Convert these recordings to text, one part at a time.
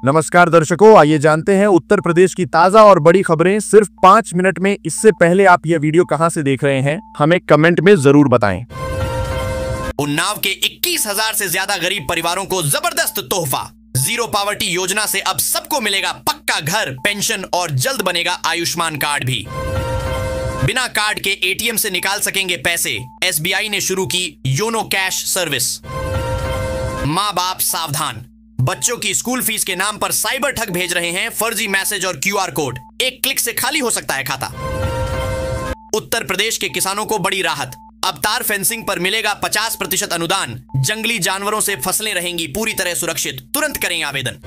नमस्कार दर्शकों, आइए जानते हैं उत्तर प्रदेश की ताजा और बड़ी खबरें सिर्फ 5 मिनट में। इससे पहले आप यह वीडियो कहां से देख रहे हैं, हमें कमेंट में जरूर बताएं। उन्नाव के 21,000 से ज्यादा गरीब परिवारों को जबरदस्त तोहफा। जीरो पावर्टी योजना से अब सबको मिलेगा पक्का घर, पेंशन और जल्द बनेगा आयुष्मान कार्ड भी। बिना कार्ड के एटीएम से निकाल सकेंगे पैसे। एसबीआई ने शुरू की योनो कैश सर्विस। मां बाप सावधान, बच्चों की स्कूल फीस के नाम पर साइबर ठग भेज रहे हैं फर्जी मैसेज और क्यूआर कोड। एक क्लिक से खाली हो सकता है खाता। उत्तर प्रदेश के किसानों को बड़ी राहत, अब तार फेंसिंग पर मिलेगा 50% अनुदान। जंगली जानवरों से फसलें रहेंगी पूरी तरह सुरक्षित, तुरंत करें आवेदन।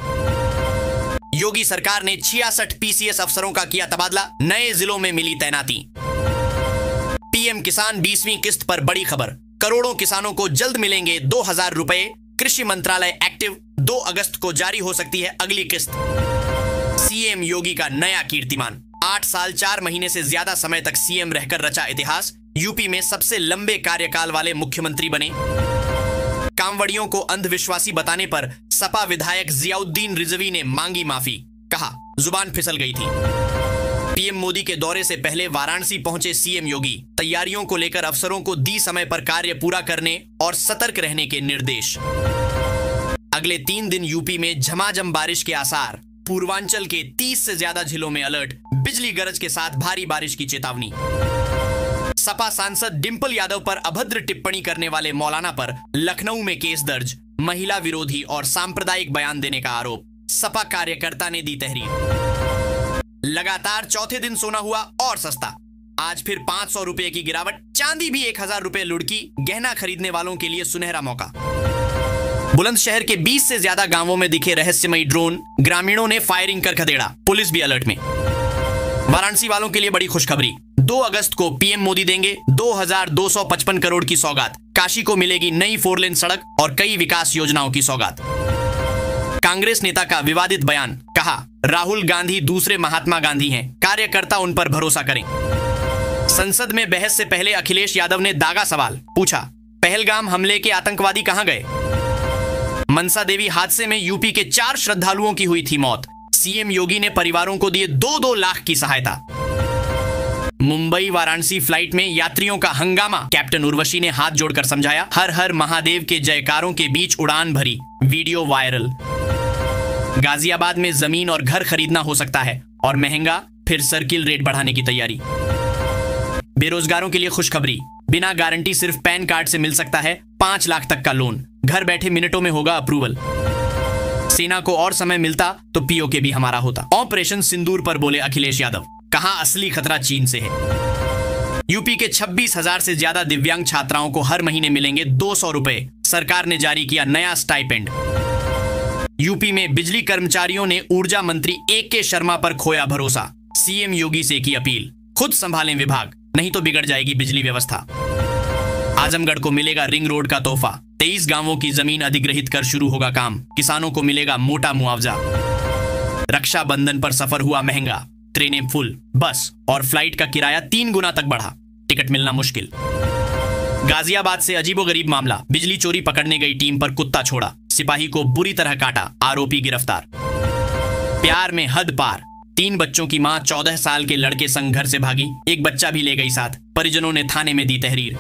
योगी सरकार ने 66 पीसीएस अफसरों का किया तबादला, नए जिलों में मिली तैनाती। पीएम किसान 20वीं किस्त पर बड़ी खबर, करोड़ों किसानों को जल्द मिलेंगे 2,000 रुपए। कृषि मंत्रालय एक्टिव, 2 अगस्त को जारी हो सकती है अगली किस्त। सीएम योगी का नया कीर्तिमान, 8 साल 4 महीने से ज्यादा समय तक सीएम रहकर रचा इतिहास। यूपी में सबसे लंबे कार्यकाल वाले मुख्यमंत्री बने। कांवड़ियों को अंधविश्वासी बताने पर सपा विधायक जियाउद्दीन रिजवी ने मांगी माफी, कहा जुबान फिसल गई थी। पीएम मोदी के दौरे से पहले वाराणसी पहुंचे सीएम योगी, तैयारियों को लेकर अफसरों को दी समय पर कार्य पूरा करने और सतर्क रहने के निर्देश। अगले 3 दिन यूपी में झमाझम बारिश के आसार, पूर्वांचल के 30 से ज्यादा जिलों में अलर्ट, बिजली गरज के साथ भारी बारिश की चेतावनी। सपा सांसद डिंपल यादव पर अभद्र टिप्पणी करने वाले मौलाना पर लखनऊ में केस दर्ज, महिला विरोधी और सांप्रदायिक बयान देने का आरोप। सपा कार्यकर्ता ने दी तहरीर। लगातार चौथे दिन सोना हुआ और सस्ता, आज फिर 500 रुपए की गिरावट। चांदी भी 1,000 रुपए लुढ़की, गहना खरीदने वालों के लिए सुनहरा मौका। बुलंदशहर के 20 से ज्यादा गांवों में दिखे रहस्यमयी ड्रोन, ग्रामीणों ने फायरिंग कर खदेड़ा, पुलिस भी अलर्ट में। वाराणसी वालों के लिए बड़ी खुशखबरी, 2 अगस्त को पीएम मोदी देंगे 2,255 करोड़ की सौगात। काशी को मिलेगी नई 4 लेन सड़क और कई विकास योजनाओं की सौगात। कांग्रेस नेता का विवादित बयान, कहा राहुल गांधी दूसरे महात्मा गांधी हैं, कार्यकर्ता उन पर भरोसा करें। संसद में बहस से पहले अखिलेश यादव ने दागा सवाल, पूछा पहलगाम हमले के आतंकवादी कहां गए। मनसा देवी हादसे में यूपी के 4 श्रद्धालुओं की हुई थी मौत, सीएम योगी ने परिवारों को दिए 2-2 लाख की सहायता। मुंबई वाराणसी फ्लाइट में यात्रियों का हंगामा, कैप्टन उर्वशी ने हाथ जोड़कर समझाया, हर हर महादेव के जयकारों के बीच उड़ान भरी, वीडियो वायरल। गाजियाबाद में जमीन और घर खरीदना हो सकता है और महंगा, फिर सर्किल रेट बढ़ाने की तैयारी। बेरोजगारों के लिए खुशखबरी, बिना गारंटी सिर्फ पैन कार्ड से मिल सकता है 5 लाख तक का लोन, घर बैठे मिनटों में होगा अप्रूवल। सेना को और समय मिलता तो पीओके भी हमारा होता। ऑपरेशन सिंदूर पर बोले अखिलेश यादव, कहा असली खतरा चीन से है। यूपी के 26,000 से ज्यादा दिव्यांग छात्राओं को हर महीने मिलेंगे 200 रुपए, सरकार ने जारी किया नया स्टाइपेंड। यूपी में बिजली कर्मचारियों ने ऊर्जा मंत्री AK शर्मा पर खोया भरोसा, सीएम योगी से की अपील, खुद संभालें विभाग, नहीं तो बिगड़ जाएगी बिजली व्यवस्था। आजमगढ़ को मिलेगा रिंग रोड का तोहफा, 23 गांवों की जमीन अधिग्रहित कर शुरू होगा काम, किसानों को मिलेगा मोटा मुआवजा। रक्षाबंधन पर सफर हुआ महंगा, ट्रेनें फुल, बस और फ्लाइट का किराया 3 गुना तक बढ़ा, टिकट मिलना मुश्किल। गाजियाबाद से अजीबोगरीब मामला, बिजली चोरी पकड़ने गई टीम पर कुत्ता छोड़ा, सिपाही को बुरी तरह काटा, आरोपी गिरफ्तार। प्यार में हद पार, 3 बच्चों की मां 14 साल के लड़के संग घर से भागी, एक बच्चा भी ले गई साथ, परिजनों ने थाने में दी तहरीर।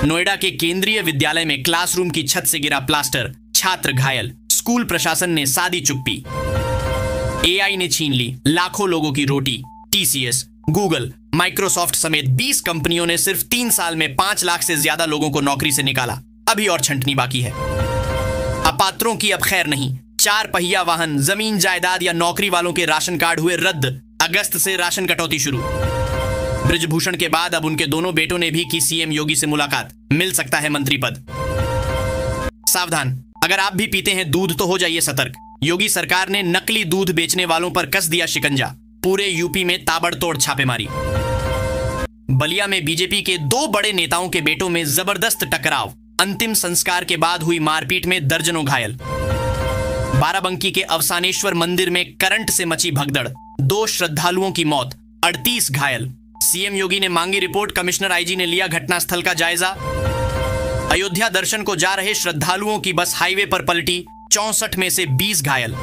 नोएडा के केंद्रीय विद्यालय में क्लासरूम की छत से गिरा प्लास्टर, छात्र घायल, स्कूल प्रशासन ने साधी चुप्पी। एआई ने छीन ली लाखों लोगों की रोटी, टीसीएस, गूगल, माइक्रोसॉफ्ट समेत 20 कंपनियों ने सिर्फ 3 साल में 5 लाख से ज्यादा लोगों को नौकरी से निकाला, अभी और छंटनी बाकी है। अपात्रों की अब खैर नहीं, 4 पहिया वाहन, जमीन जायदाद या नौकरी वालों के राशन कार्ड हुए रद्द, अगस्त से राशन कटौती शुरू। ब्रिजभूषण के बाद अब उनके दोनों बेटों ने भी की सीएम योगी से मुलाकात, मिल सकता है मंत्री पद। सावधान, अगर आप भी पीते हैं दूध तो हो जाइए सतर्क, योगी सरकार ने नकली दूध बेचने वालों पर कस दिया शिकंजा, पूरे यूपी में ताबड़तोड़ छापेमारी। बलिया में बीजेपी के 2 बड़े नेताओं के बेटों में जबरदस्त टकराव, अंतिम संस्कार के बाद हुई मारपीट में दर्जनों घायल। बाराबंकी के अवसानेश्वर मंदिर में करंट से मची भगदड़, 2 श्रद्धालुओं की मौत, 38 घायल। सीएम योगी ने मांगी रिपोर्ट, कमिश्नर आईजी ने लिया घटनास्थल का जायजा। अयोध्या दर्शन को जा रहे श्रद्धालुओं की बस हाईवे पर पलटी, 64 में से 20 घायल।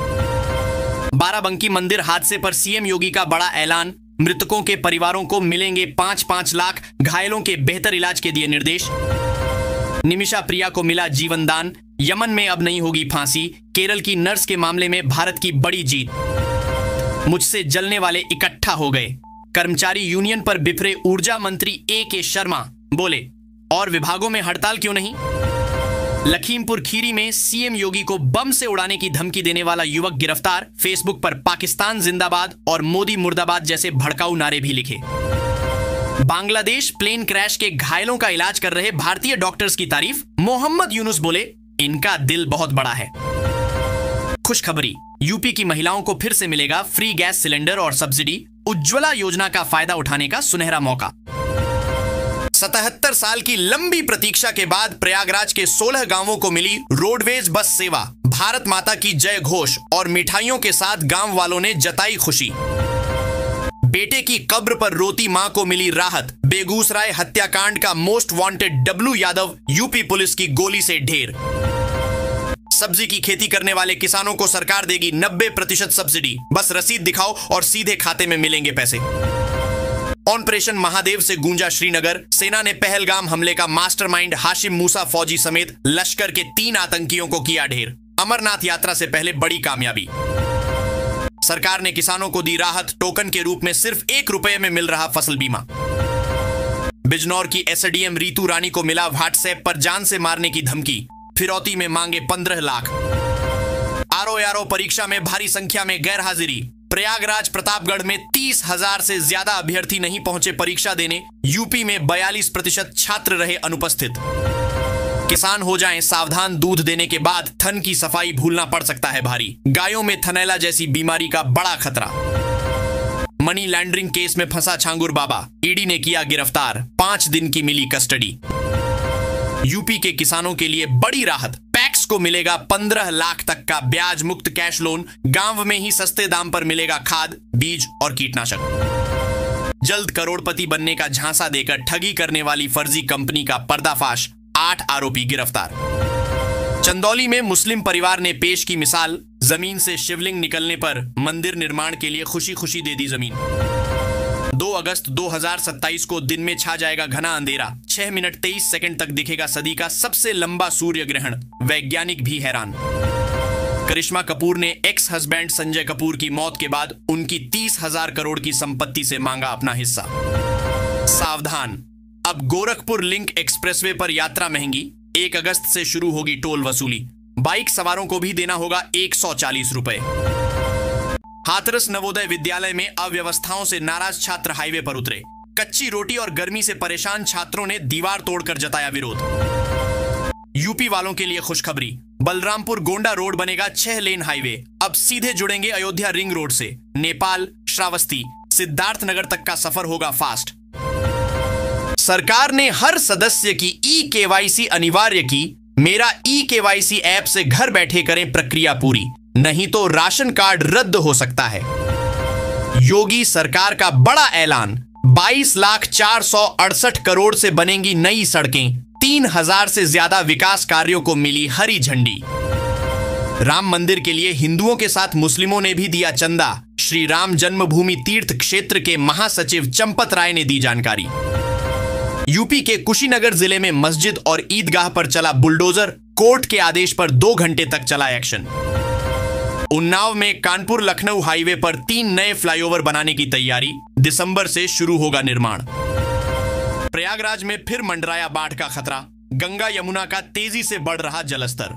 बाराबंकी मंदिर हादसे पर सीएम योगी का बड़ा ऐलान, मृतकों के परिवारों को मिलेंगे 5-5 लाख, घायलों के बेहतर इलाज के दिए निर्देश। निमिषा प्रिया को मिला जीवन दान, यमन में अब नहीं होगी फांसी, केरल की नर्स के मामले में भारत की बड़ी जीत। मुझसे जलने वाले इकट्ठा हो गए, कर्मचारी यूनियन पर बिफरे ऊर्जा मंत्री A.K. शर्मा बोले, और विभागों में हड़ताल क्यों नहीं। लखीमपुर खीरी में सीएम योगी को बम से उड़ाने की धमकी देने वाला युवक गिरफ्तार, फेसबुक पर पाकिस्तान जिंदाबाद और मोदी मुर्दाबाद जैसे भड़काऊ नारे भी लिखे। बांग्लादेश प्लेन क्रैश के घायलों का इलाज कर रहे भारतीय डॉक्टर्स की तारीफ, मोहम्मद यूनुस बोले, इनका दिल बहुत बड़ा है। खुशखबरी, यूपी की महिलाओं को फिर से मिलेगा फ्री गैस सिलेंडर और सब्सिडी, उज्ज्वला योजना का फायदा उठाने का सुनहरा मौका। 77 साल की लंबी प्रतीक्षा के बाद प्रयागराज के 16 गांवों को मिली रोडवेज बस सेवा, भारत माता की जय घोष और मिठाइयों के साथ गांव वालों ने जताई खुशी। बेटे की कब्र पर रोती मां को मिली राहत, बेगूसराय हत्याकांड का most wanted W Yadav UP police की गोली से ढेर। सब्जी की खेती करने वाले किसानों को सरकार देगी 90% सब्सिडी, बस रसीद दिखाओ और सीधे खाते में मिलेंगे पैसे। ऑपरेशन महादेव से गूंजा श्रीनगर, सेना ने पहलगाम हमले का मास्टरमाइंड हाशिम मूसा फौजी समेत लश्कर के 3 आतंकियों को किया ढेर, अमरनाथ यात्रा से पहले बड़ी कामयाबी। सरकार ने किसानों को दी राहत, टोकन के रूप में सिर्फ ₹1 में मिल रहा फसल बीमा। बिजनौर की एसडीएम रीतू रानी को मिला व्हाट्सएप पर जान से मारने की धमकी, फिरौती में मांगे 15 लाख। आरओ परीक्षा में भारी संख्या में गैर हाजिरी, प्रयागराज प्रतापगढ़ में 30,000 से ज्यादा अभ्यर्थी नहीं पहुंचे परीक्षा देने, यूपी में 42% छात्र रहे अनुपस्थित। किसान हो जाएं सावधान, दूध देने के बाद थन की सफाई भूलना पड़ सकता है भारी, गायों में थनैला जैसी बीमारी का बड़ा खतरा। मनी लॉन्ड्रिंग केस में फंसा छांगुर बाबा, ईडी ने किया गिरफ्तार, 5 दिन की मिली कस्टडी। यूपी के किसानों के लिए बड़ी राहत, पैक्स को मिलेगा 15 लाख तक का ब्याज मुक्त कैश लोन, गांव में ही सस्ते दाम पर मिलेगा खाद, बीज और कीटनाशक। जल्द करोड़पति बनने का झांसा देकर ठगी करने वाली फर्जी कंपनी का पर्दाफाश, 8 आरोपी गिरफ्तार। चंदौली में मुस्लिम परिवार ने पेश की मिसाल, जमीन से शिवलिंग निकलने पर मंदिर निर्माण के लिए खुशी खुशी दे दी जमीन। 2 अगस्त 2027 को दिन में छा जाएगा घना अंधेरा, 6 मिनट 23 सेकंड तक दिखेगा सदी का सबसे लंबा सूर्य ग्रहण, वैज्ञानिक भी हैरान। करिश्मा कपूर ने एक्स हस्बैंड संजय कपूर की मौत के बाद उनकी 30,000 करोड़ की संपत्ति से मांगा अपना हिस्सा। सावधान, अब गोरखपुर लिंक एक्सप्रेसवे पर यात्रा महंगी, 1 अगस्त से शुरू होगी टोल वसूली, बाइक सवारों को भी देना होगा 140 रुपए। हाथरस नवोदय विद्यालय में अव्यवस्थाओं से नाराज छात्र हाईवे पर उतरे, कच्ची रोटी और गर्मी से परेशान छात्रों ने दीवार तोड़कर जताया विरोध। यूपी वालों के लिए खुशखबरी, बलरामपुर गोंडा रोड बनेगा 6 लेन हाईवे, अब सीधे जुड़ेंगे अयोध्या रिंग रोड से, नेपाल, श्रावस्ती, सिद्धार्थनगर तक का सफर होगा फास्ट। सरकार ने हर सदस्य की ई-केवाईसी अनिवार्य की, मेरा ई-केवाईसी ऐप से घर बैठे करें प्रक्रिया पूरी, नहीं तो राशन कार्ड रद्द हो सकता है। योगी सरकार का बड़ा ऐलान, 22,468 करोड़ से बनेंगी नई सड़कें, 3,000 से ज्यादा विकास कार्यों को मिली हरी झंडी। राम मंदिर के लिए हिंदुओं के साथ मुस्लिमों ने भी दिया चंदा, श्री राम जन्मभूमि तीर्थ क्षेत्र के महासचिव चंपत राय ने दी जानकारी। यूपी के कुशीनगर जिले में मस्जिद और ईदगाह पर चला बुलडोजर, कोर्ट के आदेश पर 2 घंटे तक चला एक्शन। उन्नाव में कानपुर लखनऊ हाईवे पर 3 नए फ्लाईओवर बनाने की तैयारी, दिसंबर से शुरू होगा निर्माण। प्रयागराज में फिर मंडराया बाढ़ का खतरा, गंगा यमुना का तेजी से बढ़ रहा जलस्तर।